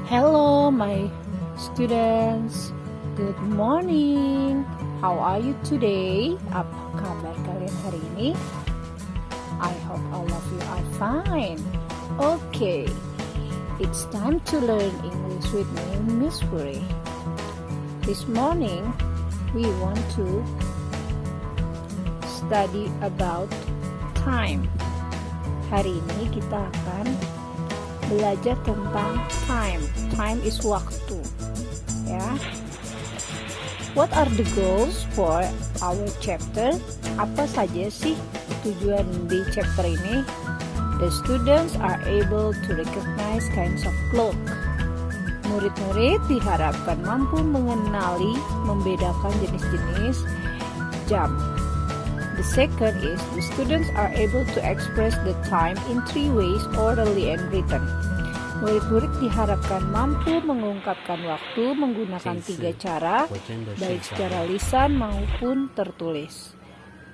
Hello, my students. Good morning. How are you today? Apa kabar kalian hari ini? I hope all of you are fine. Okay, it's time to learn English with me, Miss Puri. This morning, we want to study about time. Hari ini kita akan belajar tentang time. Time is waktu, ya. What are the goals for our chapter? Apa saja sih tujuan di chapter ini? The students are able to recognize kinds of clock. Murid-murid diharapkan mampu mengenali, membedakan jenis-jenis jam. The second is the students are able to express the time in 3 ways, orally and written. Murid-murid diharapkan mampu mengungkapkan waktu menggunakan 3 cara, baik secara lisan maupun tertulis.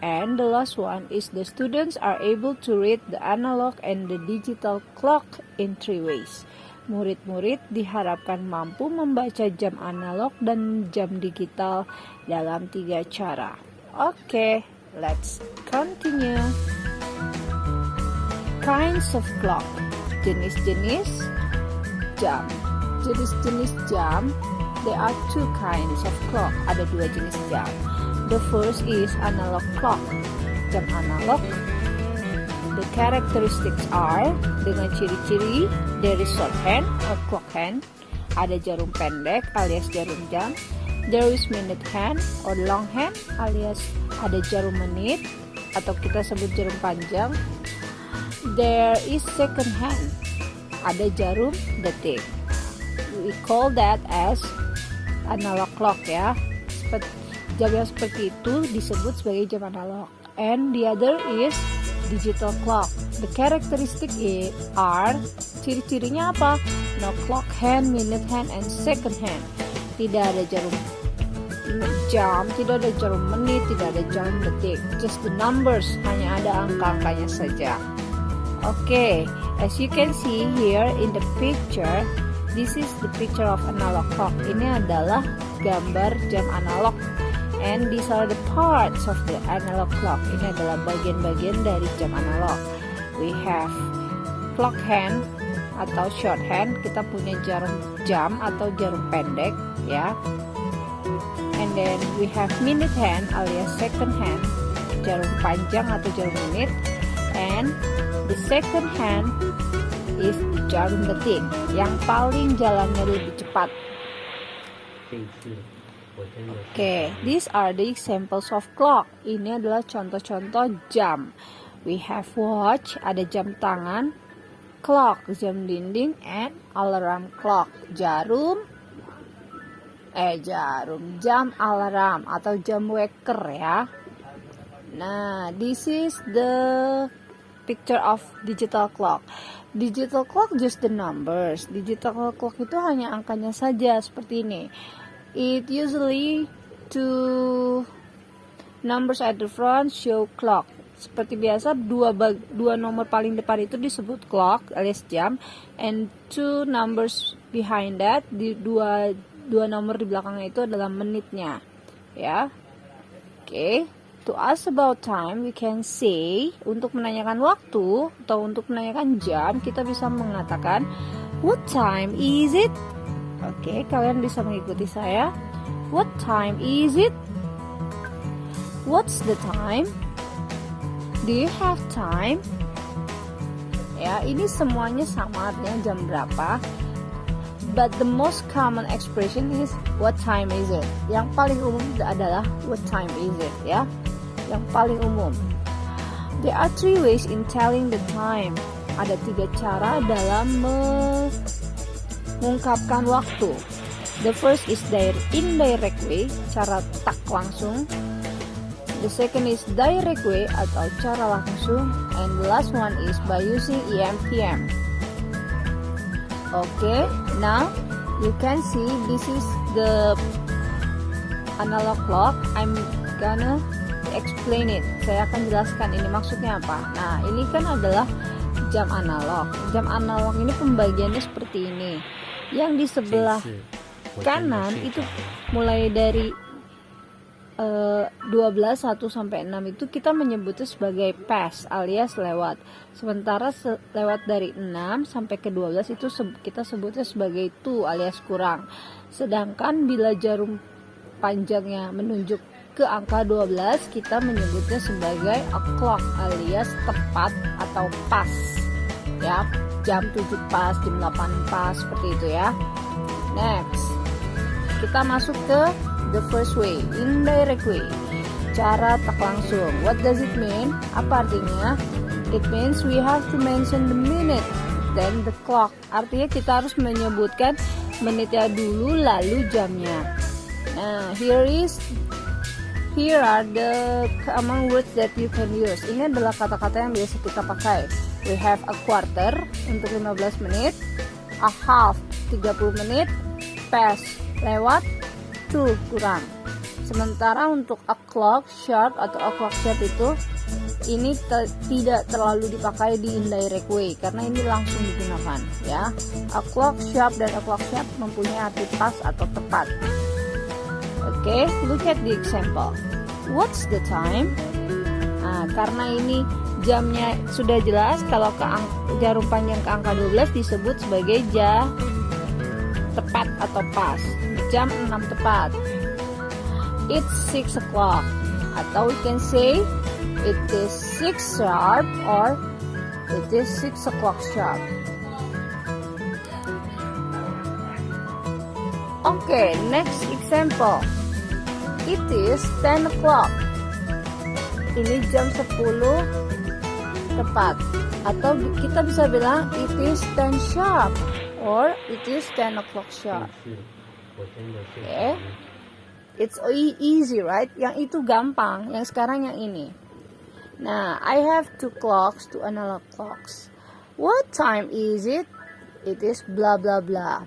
And the last one is the students are able to read the analog and the digital clock in 3 ways. Murid-murid diharapkan mampu membaca jam analog dan jam digital dalam 3 cara. Oke. Let's continue. Kinds of clock. Jenis-jenis jam. Jenis-jenis jam. There are 2 kinds of clock. Ada 2 jenis jam. The first is analog clock. Jam analog. The characteristics are, dengan ciri-ciri, there is short hand or clock hand. Ada jarum pendek alias jarum jam. There is minute hand or long hand alias ada jarum menit atau kita sebut jarum panjang. There is second hand. Ada jarum detik. We call that as analog clock, ya. Jam yang seperti itu disebut sebagai jam analog. And the other is digital clock. The characteristic are, ciri-cirinya apa? No clock hand, minute hand, and second hand. Tidak ada jarum jam, tidak ada jarum menit, tidak ada jarum detik. Just the numbers, hanya ada angka-angkanya saja. Okay, as you can see here in the picture, this is the picture of analog clock. Ini adalah gambar jam analog. And these are the parts of the analog clock. Ini adalah bagian-bagian dari jam analog. We have clock hand atau short hand. Kita punya jarum jam atau jarum pendek, ya. And then we have minute hand alias second hand, jarum panjang atau jarum menit. And the second hand is jarum detik, yang paling jalannya lebih cepat. Okay, these are the examples of clock. Ini adalah contoh-contoh jam. We have watch, ada jam tangan, clock, jam dinding, and alarm clock, jam alarm atau jam waker, ya. Nah, this is the picture of digital clock. Digital clock just the numbers. Digital clock itu hanya angkanya saja, seperti ini. It usually 2 numbers at the front show clock. Seperti biasa, dua nomor paling depan itu disebut clock alias jam, and 2 numbers behind that, di dua nomor di belakangnya itu adalah menitnya, ya. Okay. To ask about time, we can say, untuk menanyakan waktu atau untuk menanyakan jam, kita bisa mengatakan, what time is it? Oke, kalian bisa mengikuti saya. What time is it? What's the time? Do you have time? Ya, ini semuanya sama, artinya jam berapa. But the most common expression is what time is it? Yang paling umum adalah what time is it, ya. Yang paling umum. There are 3 ways in telling the time. Ada 3 cara dalam mengungkapkan waktu. The first is indirect way, cara tak langsung. The second is direct way atau cara langsung. And the last one is by using EM/PM. Okay, now you can see this is the analog clock. I'm gonna explain it. Saya akan jelaskan ini maksudnya apa. Nah, ini kan adalah jam analog. Jam analog ini pembagiannya seperti ini. Yang di sebelah kanan itu mulai dari 12, 1 sampai 6 itu kita menyebutnya sebagai pass alias lewat. Sementara lewat dari 6 sampai ke 12 itu kita sebutnya sebagai to alias kurang. Sedangkan bila jarum panjangnya menunjuk ke angka 12, kita menyebutnya sebagai o'clock alias tepat atau pas. Ya, jam 7 pas, jam 8 pas, seperti itu ya. Next, kita masuk ke the first way, indirect way, cara tak langsung. What does it mean? Apa artinya? It means we have to mention the minute, then the clock. Artinya kita harus menyebutkan menitnya dulu lalu jamnya. Nah, here are the common words that you can use. Ini adalah kata-kata yang biasa kita pakai. We have a quarter untuk 15 menit, a half 30 menit, pass lewat, to kurang. Sementara untuk o'clock sharp atau o'clock sharp itu ini tidak terlalu dipakai di indirect way karena ini langsung digunakan ya. O'clock sharp dan o'clock sharp mempunyai arti pas atau tepat. Oke, look at the example. What's the time? Nah, karena ini jamnya sudah jelas, kalau jarum panjang ke angka 12 disebut sebagai tepat atau pas. Jam 6 tepat. It's 6 o'clock. Atau we can say it is 6 sharp or it is 6 o'clock sharp. Okay, next example. It is 10 o'clock. Ini jam 10 tepat. Atau kita bisa bilang it is 10 sharp or it is 10 o'clock sharp. Okay. It's easy, right? Yang itu gampang, yang sekarang yang ini. Nah, I have 2 clocks, 2 analog clocks. What time is it? It is blah blah blah.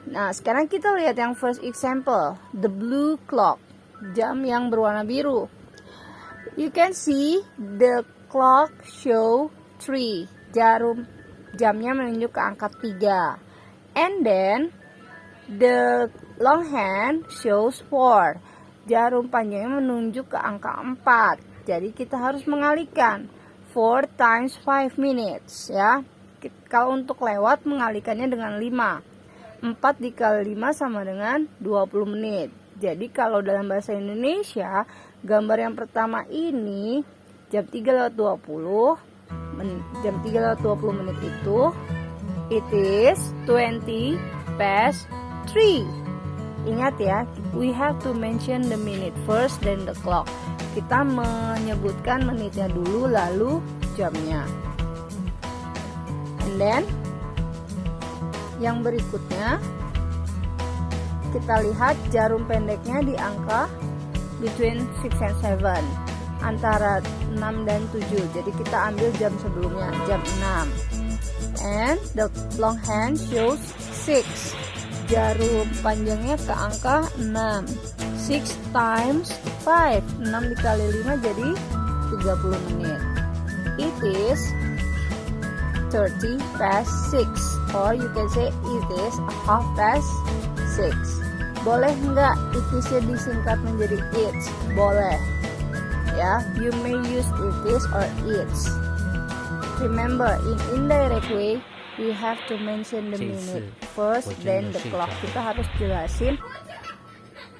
Nah, sekarang kita lihat yang first example, the blue clock, jam yang berwarna biru. You can see the clock show 3. Jamnya menunjuk ke angka 3. And then the long hand shows 4. Jarum panjangnya menunjuk ke angka 4. Jadi kita harus mengalihkan 4 times 5 minutes ya. Kalau untuk lewat mengalihkannya dengan 5. 4 dikali 5 sama dengan 20 menit. Jadi kalau dalam bahasa Indonesia, gambar yang pertama ini jam 3:20. Jam 3:20 menit itu it is 20 past 3. Ingat ya, we have to mention the minute first then the clock. Kita menyebutkan menitnya dulu lalu jamnya. And then yang berikutnya kita lihat jarum pendeknya di angka between 6 and 7, antara 6 dan 7. Jadi kita ambil jam sebelumnya, jam 6. And the long hand shows 6. Jarum panjangnya ke angka 6. 6 times 5. 6 dikali 5 jadi 30 menit. It is 30 past 6. Or you can say it is a half past 6. Boleh nggak it is-nya disingkat menjadi it's? Boleh. Ya, you may use it is or it's. Remember, in indirect way, we have to mention the minute first, then the clock. Kita harus jelasin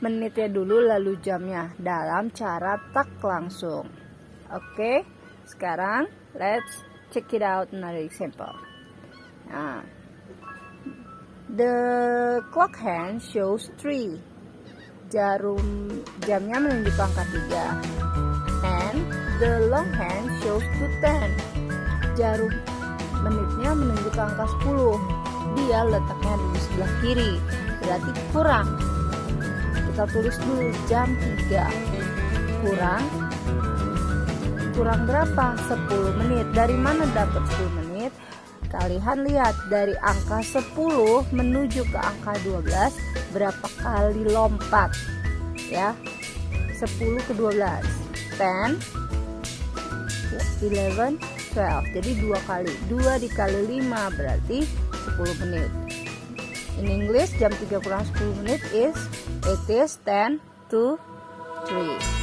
menitnya dulu lalu jamnya dalam cara tak langsung. Oke, sekarang let's check it out another example. Nah, the clock hand shows 3. Jarum jamnya menunjuk angka 3. And the long hand shows to 10. Jarum menitnya menunjuk angka 10. Dia letaknya di sebelah kiri, berarti kurang. Kita tulis dulu jam 3. Kurang berapa? 10 menit. Dari mana dapat 10 menit? Kalian lihat dari angka 10 menuju ke angka 12 berapa kali lompat ya? 10 ke 12, 10, 11, 12. Jadi 2 kali. 2 dikali 5 berarti 10 menit. In English, jam 3 kurang 10 menit it is 10 to 3.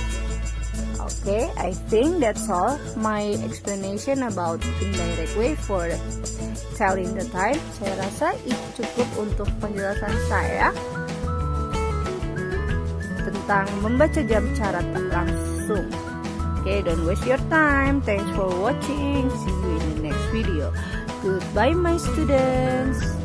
Okay, I think that's all my explanation about indirect way for telling the time. Saya rasa itu cukup untuk penjelasan saya tentang membaca jam secara tak langsung. Okay, don't waste your time. Thanks for watching. See you in the next video. Goodbye, my students.